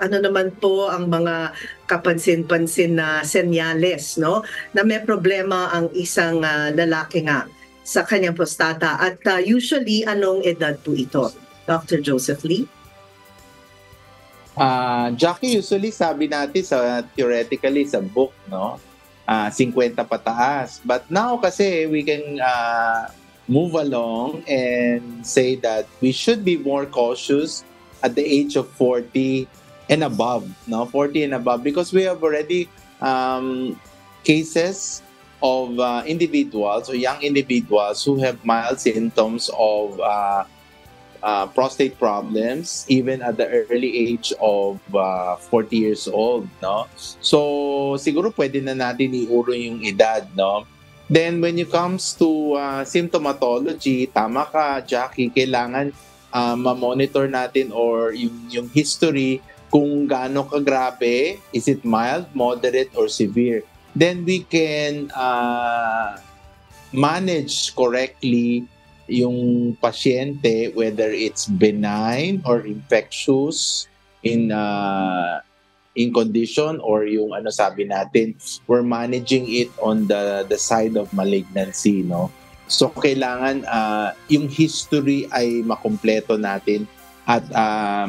ano naman po ang mga kapansin-pansin na senyales, no, na may problema ang isang lalaki nga sa kanyang prostata at usually anong edad po ito? Dr. Joseph Lee? Jackie, usually sabi natin theoretically sa book, no? 50 pataas. But now kasi we can move along and say that we should be more cautious at the age of 40 and above, no? 40 and above, because we have already cases of individuals or young individuals who have mild symptoms of prostate problems even at the early age of 40 years old, no? So siguro pwede na natin iuro yung edad, no? Then when it comes to symptomatology, tama ka, Jackie, kailangan ma-monitor natin or yung history kung gaano kagrabe, is it mild, moderate, or severe. Then we can manage correctly yung pasyente, whether it's benign or infectious in condition, or yung ano sabi natin, we're managing it on the side of malignancy, no? So kailangan yung history ay makumpleto natin at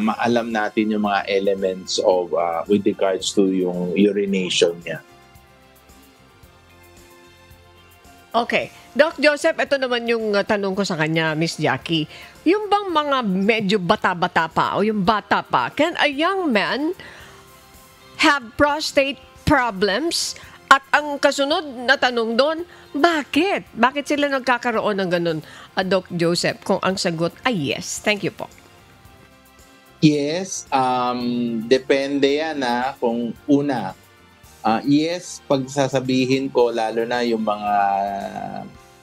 maalam natin yung mga elements of with regards to yung urination niya. Okay. Doc Joseph, ito naman yung tanong ko sa kanya, Miss Jackie. Yung bang mga medyo bata-bata pa o yung bata pa, can a young man have prostate problems? At ang kasunod na tanong doon, bakit? Bakit sila nagkakaroon ng ganun, Doc Joseph? Kung ang sagot ay yes. Thank you po. Yes, depende yan kung una. Yes, pag sasabihin ko, lalo na yung mga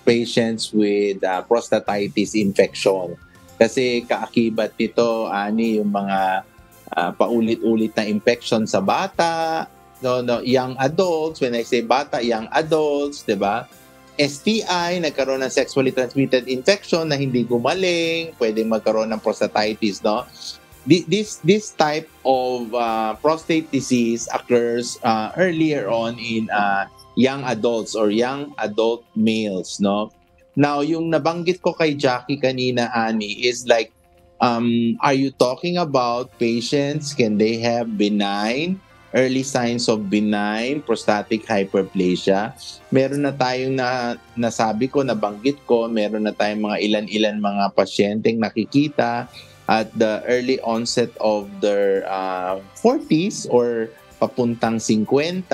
patients with prostatitis infection. Kasi kaakibat nito, yung mga paulit-ulit na infection sa bata, young adults. When I say bata, young adults, di ba? STI, nagkaroon ng sexually transmitted infection na hindi gumaling, pwedeng magkaroon ng prostatitis, no? This type of prostate disease occurs earlier on in young adults or young adult males, no? Now, yung nabanggit ko kay Jackie kanina, Ani, is like, are you talking about patients, can they have benign, early signs of benign prostatic hyperplasia? Meron na tayong nasabi ko, nabanggit ko, meron na tayong mga ilan-ilan mga pasyenteng nakikita at the early onset of their 40s or papuntang 50,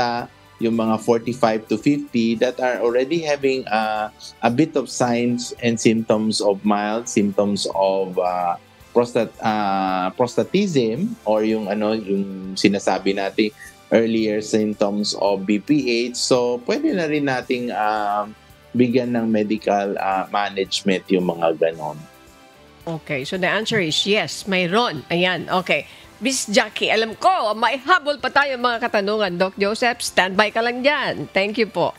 yung mga 45 to 50 that are already having a bit of signs and symptoms of mild symptoms of prostatism, or yung sinasabi natin earlier symptoms of BPH. So pwede na rin nating bigyan ng medical management yung mga ganon. Okay, so the answer is yes, mayroon. Ayan, okay. Miss Jackie, alam ko, may habol pa tayo mga katanungan. Doc Joseph, standby ka lang dyan. Thank you po.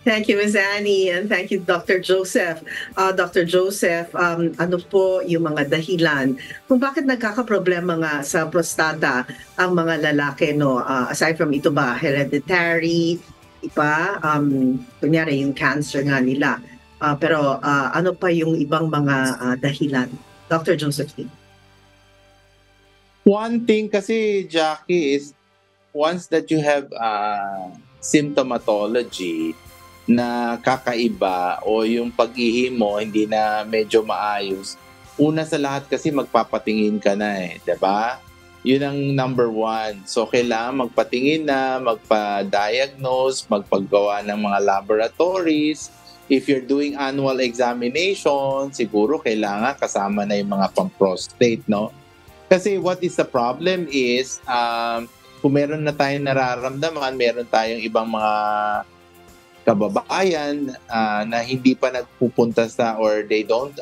Thank you, Ms. Annie, and thank you, Dr. Joseph. Dr. Joseph, ano po yung mga dahilan kung bakit nagkakaproblema nga sa prostata ang mga lalaki, no? Aside from ito ba, hereditary, iba, kunyari yung cancer nga nila. Pero ano pa yung ibang mga dahilan? Dr. Joseph Lee. One thing kasi, Jackie, is once that you have symptomatology na kakaiba o yung pag-ihi mo hindi na medyo maayos, una sa lahat kasi magpapatingin ka na diba? Yun ang number one. So kailangan magpatingin na, magpa-diagnose, magpagawa ng mga laboratories. If you're doing annual examination, siguro kailangan kasama na yung mga pang-prostate, no? Kasi what is the problem is, kung meron na tayong nararamdaman, meron tayong ibang mga kababayan na hindi pa nagpupunta or they don't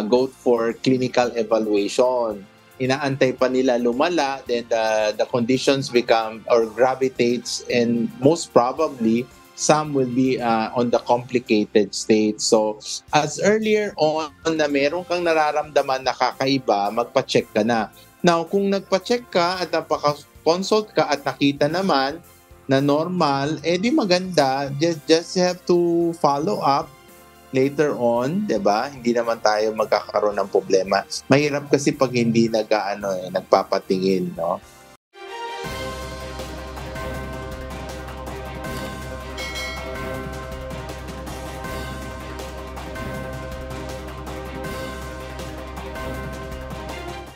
go for clinical evaluation. Inaantay pa nila lumala, then the conditions become or gravitates, and most probably, some will be on the complicated state. So, as earlier on na meron kang nararamdaman na kakaiba, magpa-check ka na. Now, kung nagpa-check ka at napaka-consult ka at nakita naman na normal, di maganda. Just have to follow up later on, 'di ba? Hindi naman tayo magkakaroon ng problema. Mahirap kasi pag hindi nagpapatingin, no?